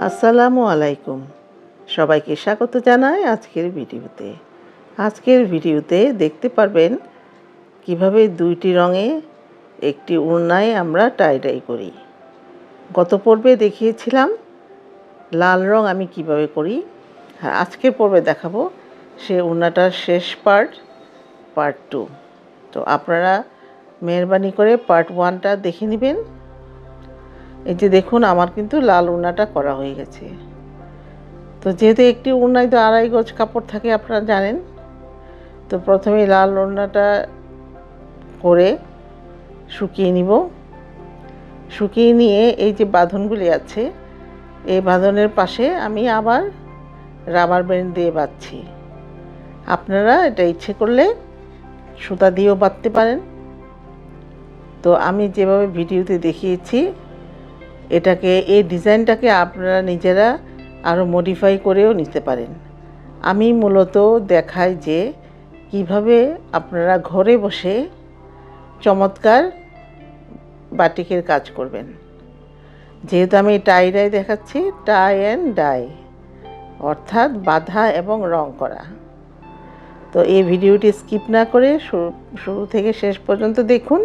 আসসালামু আলাইকুম। সবাইকে স্বাগত জানাই আজকের ভিডিওতে দেখতে পারবেন কিভাবে দুইটি রঙে একটি ওড়নায় আমরা টাই করি। গত পর্বে দেখিয়েছিলাম লাল রং আমি কিভাবে করি, আর আজকের পর্বে দেখাবো সে ওড়নাটার শেষ পার্ট 2। তো আপনারা মেহরবানি করে পার্ট 1টা দেখে নেবেন। এই যে দেখুন, আমার কিন্তু লাল ওড়নাটা করা হয়ে গেছে। তো যেহেতু একটি ওড়নায় তো 2.5 গজ কাপড় থাকে আপনারা জানেন, তো প্রথমে লাল ওড়নাটা করে শুকিয়ে নিব। শুকিয়ে নিয়ে এই যে বাঁধনগুলি আছে, এই বাঁধনের পাশে আমি আবার রাবার ব্যান্ড দিয়ে বাঁধছি। আপনারা এটা ইচ্ছে করলে সুতা দিয়েও বাঁধতে পারেন। তো আমি যেভাবে ভিডিওতে দেখিয়েছি এই ডিজাইনটাকে আপনারা নিজেরা আরও মডিফাই করেও নিতে পারেন। আমি মূলত দেখাই যে কিভাবে আপনারা ঘরে বসে চমৎকার বাটিকের কাজ করবেন। যেহেতু আমি টাই দেখাচ্ছি, টাই অ্যান্ড ডাই, অর্থাৎ বাঁধা এবং রং করা। তো এই ভিডিওটি স্কিপ না করে শুরু থেকে শেষ পর্যন্ত দেখুন,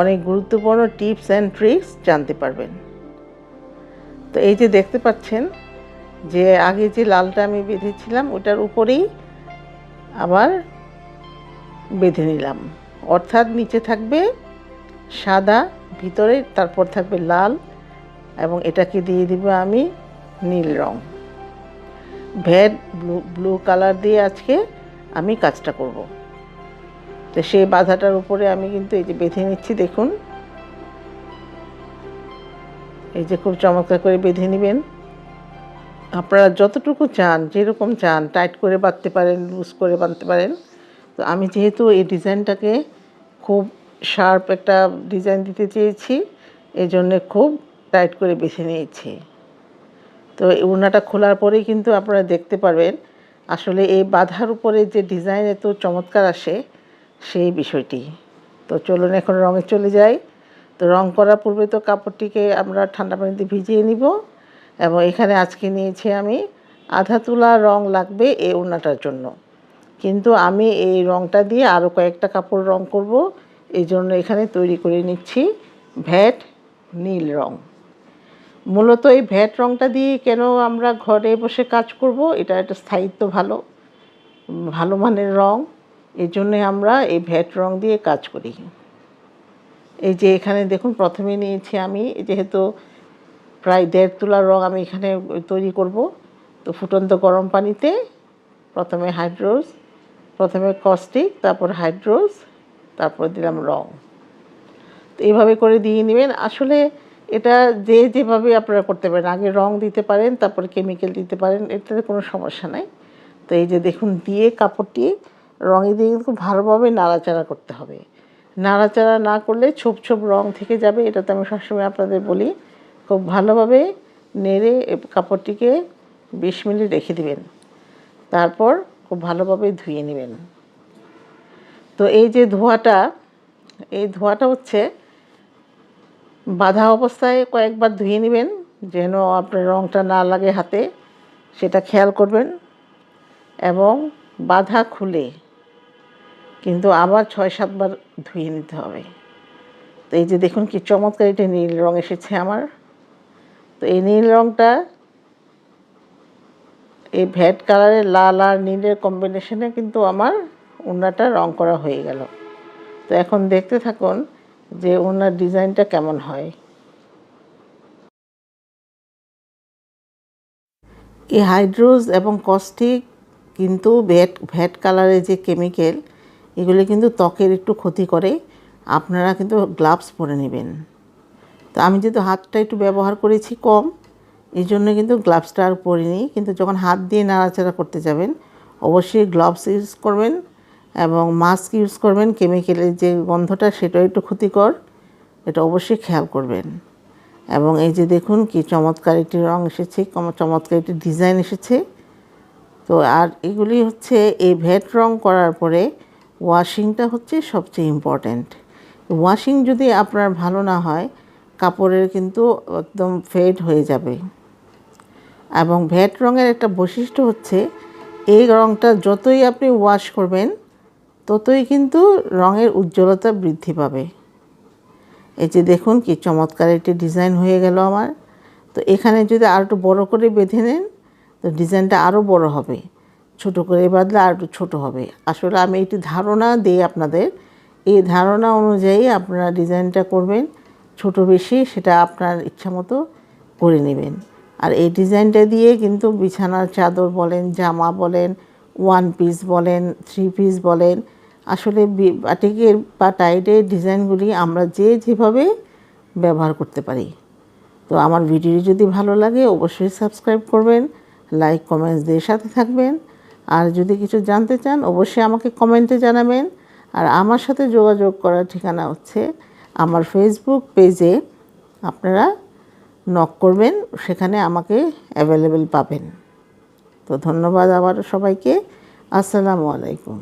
অনেক গুরুত্বপূর্ণ টিপস অ্যান্ড ট্রিক্স জানতে পারবেন। তো এই যে দেখতে পাচ্ছেন যে আগে যে লালটা আমি বেঁধেছিলাম ওটার উপরেই আবার বেঁধে নিলাম, অর্থাৎ নিচে থাকবে সাদা, ভিতরে তারপর থাকবে লাল, এবং এটাকে দিয়ে দিব আমি নীল রং, ভ্যাট ব্লু কালার দিয়ে আজকে আমি কাজটা করব। তো সেই বাঁধাটার উপরে আমি কিন্তু এই যে বেঁধে নিচ্ছি। দেখুন, এই যে খুব চমৎকার করে বেঁধে নেবেন। আপনারা যতটুকু চান, যেরকম চান, টাইট করে বাঁধতে পারেন, লুজ করে বাঁধতে পারেন। তো আমি যেহেতু এই ডিজাইনটাকে খুব শার্প একটা ডিজাইন দিতে চেয়েছি, এই জন্যে খুব টাইট করে বেঁধে নিয়েছি। তো এই ওড়নাটা খোলার পরেই কিন্তু আপনারা দেখতে পারবেন আসলে এই বাঁধার উপরে যে ডিজাইন এত চমৎকার আসে সেই বিষয়টি। তো চলুন এখন রঙে চলে যাই। তো রং করার পূর্বে তো কাপড়টিকে আমরা ঠান্ডা পানিতে ভিজিয়ে নিব, এবং এখানে আজকে নিয়েছি আমি আধা তুলা রং লাগবে এই ওড়নাটার জন্য। কিন্তু আমি এই রংটা দিয়ে আরও কয়েকটা কাপড় রং করব, এই জন্য এখানে তৈরি করে নিচ্ছি ভ্যাট নীল রং। মূলত এই ভ্যাট রংটা দিয়ে কেন আমরা ঘরে বসে কাজ করব, এটা একটা স্থায়িত্ব ভালো মানের রং, এই জন্যে আমরা এই ভ্যাট রং দিয়ে কাজ করি। এই যে এখানে দেখুন, প্রথমে নিয়েছি আমি, যেহেতু প্রায় 1.5 তুলা রং আমি এখানে তৈরি করব, তো ফুটন্ত গরম পানিতে প্রথমে কস্টিক, তারপর হাইড্রোজ, তারপর দিলাম রং। তো এইভাবে করে দিয়ে নেবেন। আসলে এটা যেভাবে আপনারা করতে পারেন, আগে রং দিতে পারেন, তারপর কেমিক্যাল দিতে পারেন, এটাতে কোনো সমস্যা নাই। তো এই যে দেখুন, দিয়ে কাপড়টি রঙে দিয়ে খুব ভালোভাবে নাড়াচাড়া করতে হবে। নাড়াচাড়া না করলে ছোপ রং থেকে যাবে, এটা তো আমি সবসময় আপনাদের বলি। খুব ভালোভাবে নেড়ে কাপড়টিকে 20 মিনিট রেখে দিবেন, তারপর খুব ভালোভাবে ধুয়ে নেবেন। তো এই যে ধোয়াটা হচ্ছে বাঁধা অবস্থায় কয়েকবার ধুয়ে নেবেন, যেন আপনার রঙটা না লাগে হাতে, সেটা খেয়াল করবেন। এবং বাঁধা খুলে কিন্তু আবার 6-7 বার ধুয়ে নিতে হবে। তো এই যে দেখুন কি চমৎকার এটা নীল রং এসেছে আমার। তো এই নীল রংটা এই ভ্যাট কালারের লাল আর নীলের কম্বিনেশনে কিন্তু আমার ওড়নাটা রং করা হয়ে গেল। তো এখন দেখতে থাকুন যে ওড়নার ডিজাইনটা কেমন হয়। এই হাইড্রোজ এবং কস্টিক কিন্তু ভ্যাট কালারের যে কেমিক্যাল, এগুলি কিন্তু ত্বকের একটু ক্ষতি করে। আপনারা কিন্তু গ্লাভস পরে নেবেন। তো আমি যেহেতু হাতটা একটু ব্যবহার করেছি কম, এই জন্য কিন্তু গ্লাভসটা আর পরিনি। কিন্তু যখন হাত দিয়ে নাড়াচাড়া করতে যাবেন অবশ্যই গ্লাভস ইউজ করবেন এবং মাস্ক ইউজ করবেন। কেমিক্যালের যে গন্ধটা সেটাও একটু ক্ষতিকর, এটা অবশ্যই খেয়াল করবেন। এবং এই যে দেখুন কি চমৎকার একটি রং এসেছে, চমৎকার একটি ডিজাইন এসেছে। তো আর এগুলি হচ্ছে এই ভ্যাট রং করার পরে ওয়াশিংটা হচ্ছে সবচেয়ে ইম্পর্ট্যান্ট। ওয়াশিং যদি আপনার ভালো না হয়, কাপড়ের কিন্তু একদম ফেড হয়ে যাবে। এবং ভ্যাট রঙের একটা বৈশিষ্ট্য হচ্ছে এই রঙটা যতই আপনি ওয়াশ করবেন ততই কিন্তু রঙের উজ্জ্বলতা বৃদ্ধি পাবে। এই যে দেখুন কি চমৎকার একটি ডিজাইন হয়ে গেল আমার। তো এখানে যদি আর একটু বড় করে বেঁধে নেন তো ডিজাইনটা আরও বড় হবে, ছোট করে বাঁধলে আর একটু ছোটো হবে। আসলে আমি একটি ধারণা দিই আপনাদের, এই ধারণা অনুযায়ী আপনারা ডিজাইনটা করবেন, ছোট বেশি সেটা আপনার ইচ্ছা মতো করে নেবেন। আর এই ডিজাইনটা দিয়ে কিন্তু বিছানার চাদর বলেন, জামা বলেন, ওয়ান পিস বলেন, থ্রি পিস বলেন, আসলে বাটিকের বা টাইডের ডিজাইনগুলি আমরা যেভাবে ব্যবহার করতে পারি। তো আমার ভিডিওটি যদি ভালো লাগে অবশ্যই সাবস্ক্রাইব করবেন, লাইক কমেন্টস দিয়ে সাথে থাকবেন। আর যদি কিছু জানতে চান অবশ্যই আমাকে কমেন্টে জানাবেন। আর আমার সাথে যোগাযোগ করার ঠিকানা হচ্ছে আমার ফেসবুক পেজে আপনারা নক করবেন, সেখানে আমাকে অ্যাভেলেবেল পাবেন। তো ধন্যবাদ আবার সবাইকে। আসসালামু আলাইকুম।